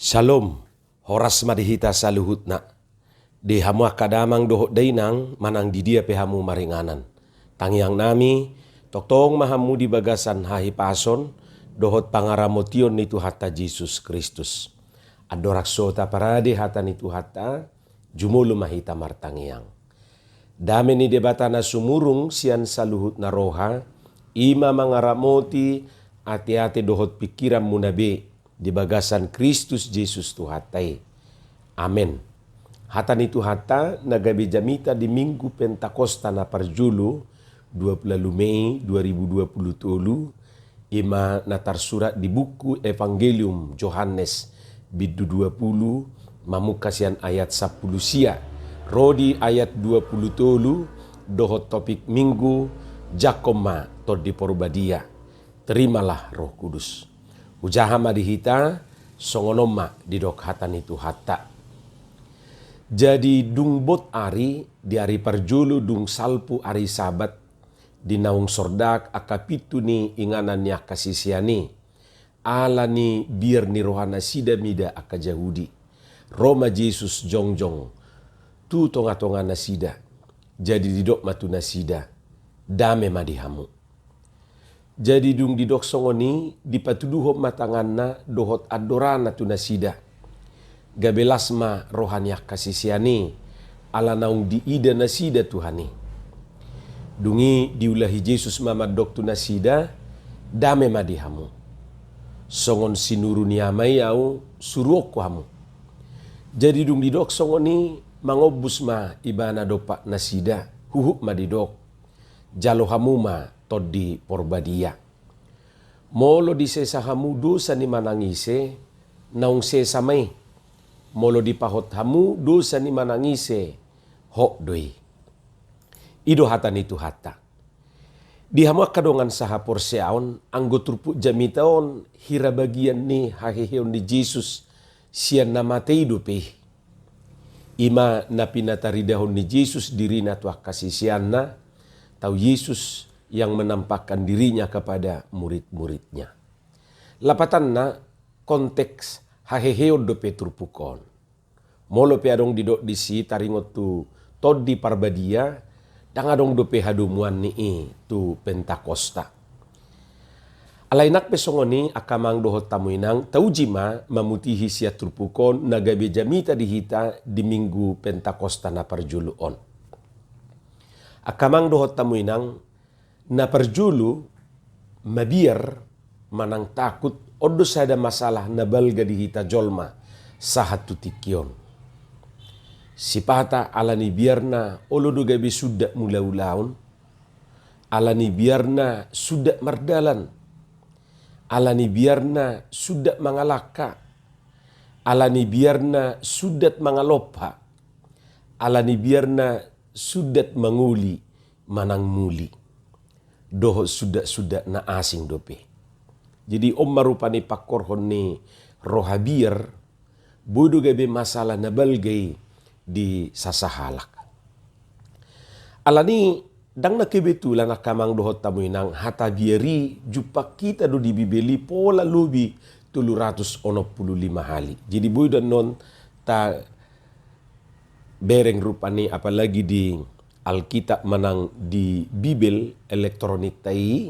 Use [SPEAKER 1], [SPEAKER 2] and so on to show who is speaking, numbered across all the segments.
[SPEAKER 1] Shalom, horas madihita saluhutna. Di hamu akadamang dohot dainang manang di dia pehamu maringanan. Tangiang nami, toktong mahamu di bagasan hahi pason, dohot pangaramotion ni Tuhata Yesus Kristus. Adorak sota parade hata ni Tuhata, jumulu mahita martangiang. Dame ni debatana sumurung sian saluhut na roha, ima mangaramoti ati-ati dohot pikiran munabe, di bagasan Kristus Yesus Tuhatai. Amen. Hata ni Tuhata nagabi jamita di Minggu Pentakosta na parjulu 20 Mei 2020 ima natar surat di buku Evangelium Yohanes bidu 20 mamukasian ayat 10 sia. Rodi ayat 20 tolu dohot topik minggu Jakoma tod di porbadia. Terimalah Roh Kudus. Ujahama dihita songonoma didok hatan itu hatta. Jadi dung bot ari di ari parjulu dung salpu ari sabat di naung sordak akapitu ni inganannya kasisiani ala ni biar ni rohana sida mida aka Yahudi Roma Yesus jongjong tu tonga-tonga nasida jadi didok matu nasida dame madihamu. Jadi dung didok songoni dipatuduhop matanganna dohot adorana tu nasida. Gabelasma rohania kasisiani ala naung diida nasida Tuhani. Dungi diulahi Yesus mamad dok tu nasida dame madihamu. Songon sinuru niamai au suruok hamu. Jadi dung didok songoni mangobus ma ibana dopak nasida huhup madidok. Jalo hamuma todi porbadia. Molo di sesa hamu dosa ni manangise, naung sesa mai. Molo di pahot hamu dosa ni manangise, hok doi. Ido hatan itu hata. Di hamu kadongan saha porseaon, anggo turpuk jamitaon, hira bagian ni haheheon di Yesus, sian nama teidope. Ima napinataridahon ni Yesus dirina tuah kasih sianna, tahu Yesus yang menampakkan dirinya kepada murid-muridnya. Lapatanna konteks haheheon do peturpukon. Molo peadong didok disi taringot tu todi parbadia, dangadong do pehadumuan ni tu Pentakosta. Alainak pesongoni akamang dohot tamuinang taujima mamutihi sia turpukon nagabe jamita dihita di Minggu Pentakosta na parjuluon. Akamang dohot tamuinang na parjulu mabiar manang takut odo sada masalah na balga dihita jolma sahatu tikyon. Sipata alani biarna olodo gabe sudah mulaulaun, alani biarna sudah mardalan, alani biarna sudah mangalaka, alani biarna sudah mangalopa, alani biarna sudah manguli manang muli. Doho sudah na asing dope. Jadi om marupani pakorhon ni rohabir bodo gabe masalah na balgay di sasahalak. Alani dang na kebetulan akamang dohot tamuinang hatabiari jupak kita do di bibeli pola lubi 765 hali. Jadi bodo non ta bereng rupani apalagi di Alkitab manang di Bibel elektronik tai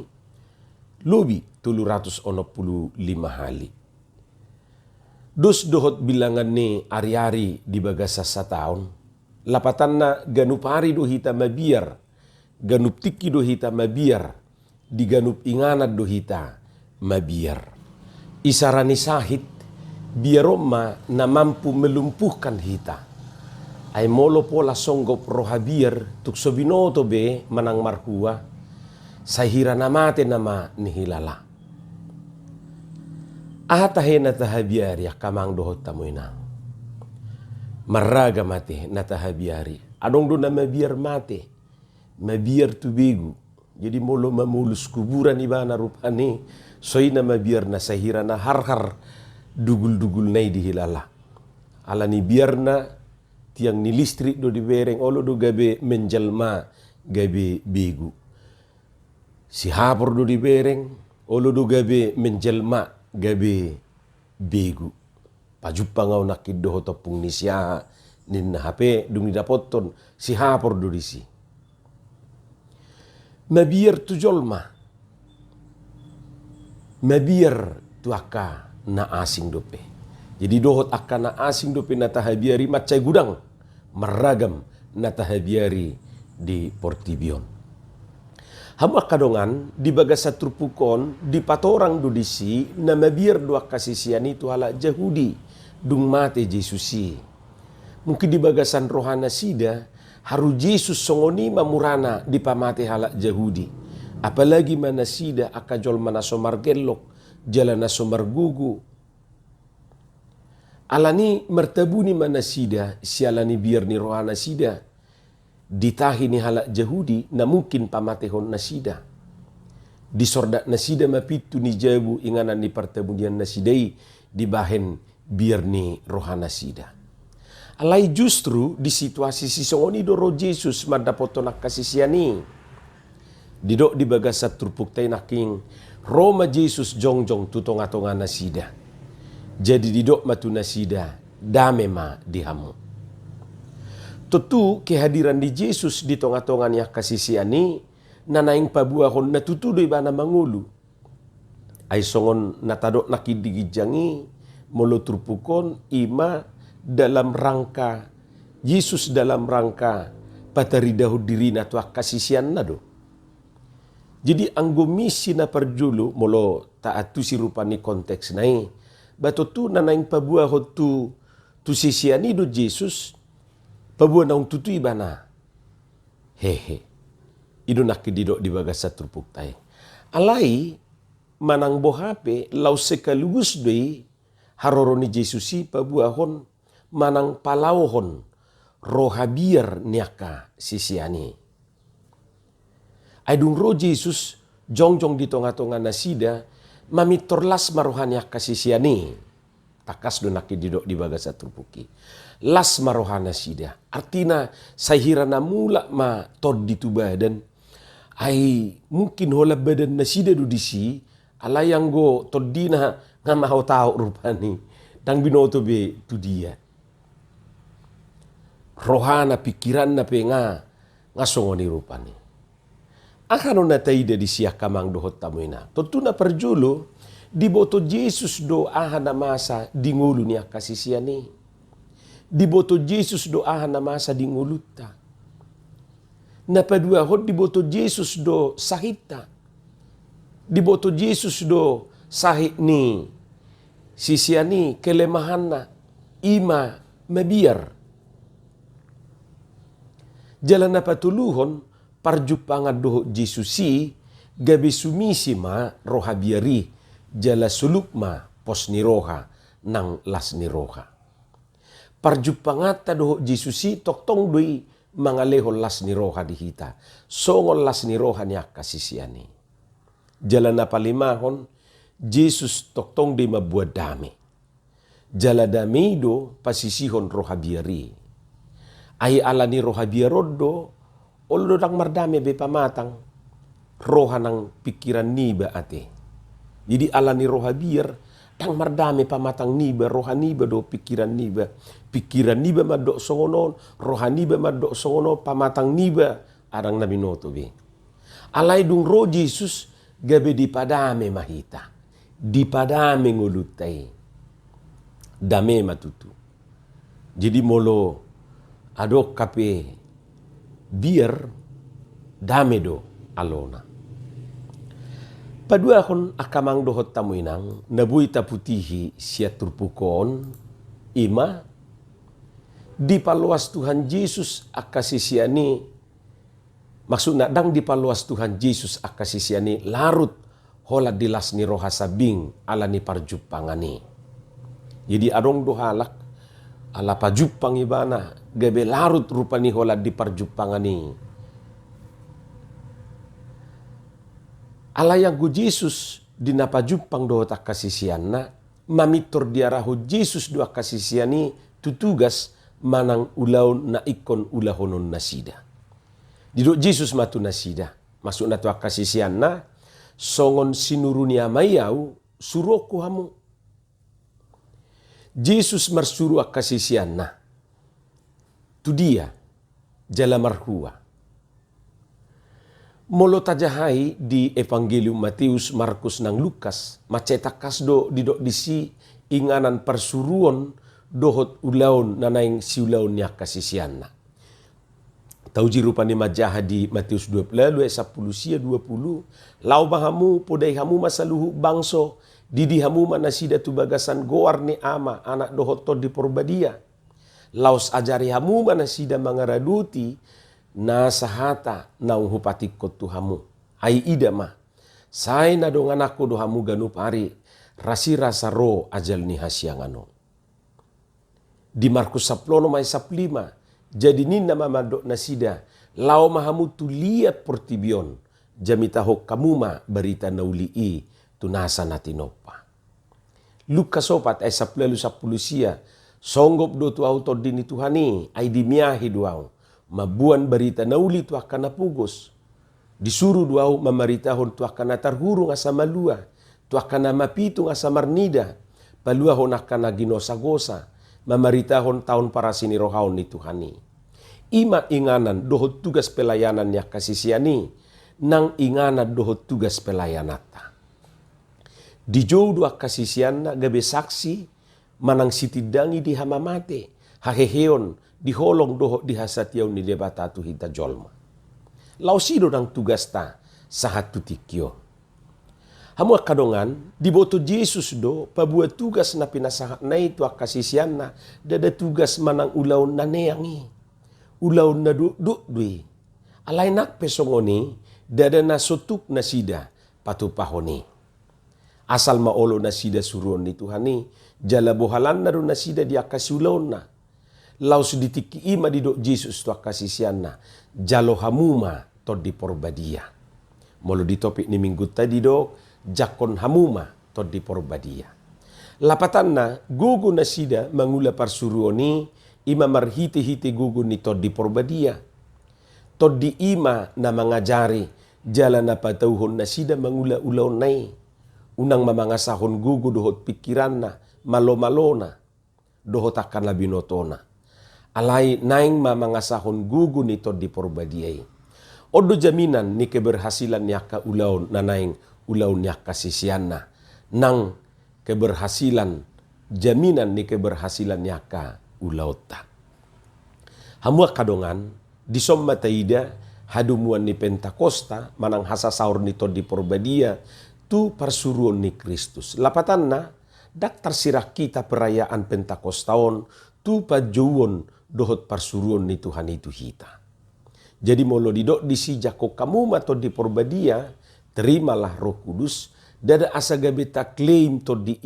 [SPEAKER 1] lobi 765 hali. Dus dohot bilangan ni ari-ari di bagasa sa taon. Lapatan na ganup hari do hita mabiar, ganup tiki do hita mabiar, di ganup inganad do hita mabiar. Isarani sahit biaroma na mampu melumpuhkan hita. Ay molo pola songgop rohabir tuk sobinoto be manang marhua sahira namate nama nihilala. Ahatahe natahabiari akamang dohot tamuinang. Maraga mate natahabiari. Adong do na mabiar mate. Mabiar tu begu. Jadi molo mamulus kuburan ibana rupani soy na mabiar na sahira na har-har dugul-dugul nay dihilala. Alani biar na tiang ni listrik do di bereng olo do gabe menjelma gabe begu. Si hapor do di bereng olo do gabe menjelma gabe begu. Pajuppa ngau nakid doho topung ni siya nin HP dung dapotton si hapor do disi. Mabiar tu jolma. Mabiar tu aka na asing dope. Jadi dohot aka na asing dope na tahabiari macai gudang. Meragam na tahabiari di Portibion. Hama kadongan di bagasa trupukon di patorang do disi na mabiar dua kasisian itu hala Jahudi dung mate Jesusi. Mungkin di bagasan rohana sida haru Yesus songoni mamurana di pamate hala Jahudi. Apalagi mana sida akajol mana somar gelok jalana somar gugu. Alani mertabuni mana sida sialani biar ni rohana sida ditahi ni halak Jahudi na mungkin pamatehon nasida. Disordak nasida mapitu ni jabu inganan ni pertemuan nasidai di bahen biar ni rohana sida. Alai justru di situasi sisongoni doro Yesus madapotonak kasisiani. Didok di bagasa turpuktai naking Roma Yesus jongjong tutonga-tonga nasida. Jadi didok matu nasida dame ma dihamu. Tentu kehadiran di Yesus di tonga-tongannya kasisiani nanaing pabuahon natutudoy ba na mangulu. Ay songon natadok nakidigijangi molo turpukon ima dalam rangka Yesus dalam rangka pataridahu diri na tuak kasisian na do. Jadi anggo misi na perjulu molo taatu si rupani konteks nai. Bato tu nanaing pabuahon tu sisiani do Yesus pabuan naung tutui bana. Hehe. Ido nak didok di bagasa turpuktai. Alai manang bohape lau sekalugus doi haroroni Jesusi pabuahon manang palauhon rohabiar niaka sisiani. Aidung ro Jesus jongjong di tonga-tonga nasida mamitorlas marohania kasisiani. Takas do nak didok di bagasa turpuki. Las marohana sida. Artina sahira na mula ma tod di tu badan. Ay mungkin hola badan na sida do disi. Alayang go tod di na nga mahaw tao rupani. Dang binoto be tu dia. Rohana pikiran na pe nga songoni rupani. Akano na taida di siya kamang dohot tamuina. Tentu na perjulo di boto Yesus do ahana masa di ngulu niya kasisiani. Di boto Yesus doahan na masa di nguluta. Napadua hod di boto Yesus do sahita. Di boto Yesus do sahit ni sisiani kelemahan na ima mabiar. Jalan na patuluhon parjupangan do Jesusi gabi sumisi ma roha biari jala sulukma pos ni roha nang las ni roha. Parjupangata doho Jesusi toktong doi mangaleho las ni roha dihita. Songol las ni roha niya kasisiani. Jalan na palimahon, Jesus toktong di mabuat dami. Jala dami do pasisihon roha biari. Ay ala ni roha biarodo, olo dang mardami be pamatang. Roha ng pikiran niba ate. Jadi ala ni roha biar, tang mardami pamatang niba, roha niba do pikiran niba. Pikiran niba madok songonon, roha niba madok songonon, pamatang niba arang nabi noto be. Alay dung ro Jesus gabe di padame mahita. Di padame ngulutai. Dame matutu. Jadi molo adok kape biar dame do alona. Paduahon akamang dohot tamuinang nabui taputihi siya turpukon ima di paluas Tuhan Yesus akasisiani maksudna dang di paluas Tuhan Yesus akasisiani larut hola dilas ni roha sabing ala ni parjupangani. Jadi adong dohalak ala pajupang ibana gabe larut rupani hola di parjupangani. Alayang gu Jesus dinapajupang do tak kasisianna mamitor diarahu Jesus do kasisiani tutugas manang ulaun na ikon ulahonon nasida. Didok Jesus matu nasida masuk na tu kasisianna songon sinurunia mayau suroku hamu. Jesus marsuru kasisian na. Tu dia jala marhua. Molo tajahai di Evangelium Matius, Markus nang Lukas, macetak kasdo didok disi inganan persuruan dohot ulaun nanaing siulaun nya kasisian na. Tauji rupani majaha di Matius 20 ayat 10 sia 20. Lau bahamu podai hamu masaluhu bangso didi hamu manasida tu bagasan goar ni ama anak dohot to di porbadia. Laus ajari hamu manasida mangaraduti na sahata naung hupatik ko tu hamu. Ai ida ma. Sai na dong anakku do hamu ganup ari rasi rasa ro ajal ni hasiangano. Di Markus 10 may 15. Jadi ninna mamadok nasida lau mahamu tu liat portibion jamitahok kamuma barita naulii tunasa natinopa. Lukas 4 ay 10 sia songgop do tu autor dini Tuhani ay dimiahi duau mabuan barita nauli tu akan napugos disuruh duau mamaritahon tu akan natarhuru ngasa malua tu akan namapitu ngasa marnida paluahon akan naginosa-gosa mamaritahon tahun para sini rohaon ni Tuhani. Ima inganan dohot tugas pelayanan ya kasisiani nang inganan dohot tugas pelayanata. Di jauh dua kasisian gabe saksi manang sitidangi di hamamate haheheon di holong dohot di hasatiaw ni debatatu hita jolma. Lausido nang tugas ta sahat tutikyo. Hamu kadongan di boto Yesus do pabuat tugas na pinasahat na itu kasisian na dada tugas manang ulaw na neyangi. Ulaw na dui. Alay nak pesongoni dada na sotuk na sida patupahoni. Asal maolo na sida suruon ni Tuhani jala bohalan na ro na sida di akasulon na. Laus ditiki ima di do Jesus tu akasisian na jalo hamuma to di porbadia. Molo di topik ni minggu tadi do jakon hamuma to di porbadia. Lapatan na gugu na sida mangula parsuruoni ima marhiti-hiti gugu ni to di porbadia. To di ima na mangajari jala na patauhon na sida mangula ulaw nai. Unang mamangasahon gugu dohot pikiran na malo-malo na dohot akan labinotona. Alay naing mamangasahon gugu ni to di porbadia. Odo jaminan ni keberhasilan niya ka ulaw na naing ulaw niya kasisian na. Nang keberhasilan, jaminan ni keberhasilan niya ka ulaw ta. Hamua kadongan, di somma taida hadumuan ni Pentakosta, manang hasasaur ni to di porbadia, tu parsuruan ni Kristus. Lapatan na, daktar sirah kita perayaan Pentakostaon, tu pajuon dohot parsuruan ni Tuhan itu hita. Jadi molo didok disijako kamu mato di porbadia, terimalah Roh Kudus, dada asa gabe ta klaim to di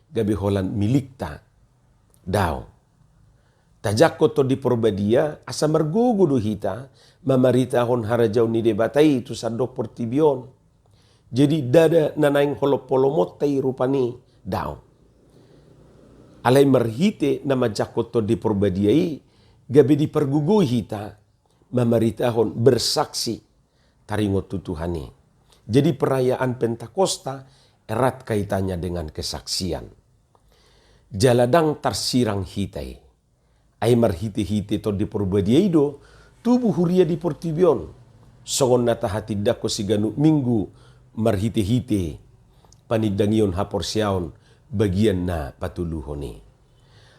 [SPEAKER 1] gabe holan milikta. Daw. Tajako to di porbadia, asa margugudu hita, mamaritahon harajau ni debatai tu sadok portibion. Jadi dada nanaing holopolomot tay rupani daw. Alay marhite na majakot to di porbadiai, gabi di pergugu hita, mamaritahon bersaksi taringot tutuhani. Jadi perayaan Pentakosta erat kaitannya dengan kesaksian. Jaladang tarsirang hitai. Ay marhite-hite to di porbadiai do, tubuh huria di portibion. Songon nata hatidak ko siganu minggu marhite-hite panidangion haporsiaon bagian na patuluhoni.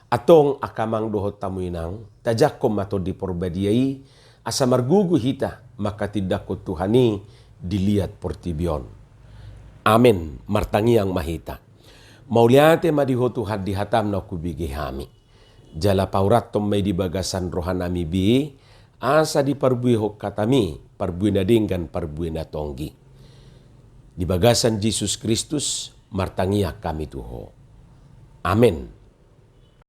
[SPEAKER 1] Atong akamang dohot tamuinang tajak ko mato di porbadiai asa margugu hita maka tidak ko Tuhani dilihat portibion. Amen martangiang mahita. Mauliate madiho Tuhan dihatam na kubigi hami. Jala paurat tom may di bagasan rohanami bi asa di parbuihok katami parbuina dinggan parbuina tonggi. Di bagasan Jesus Kristus martangiak kami tuho. Amen.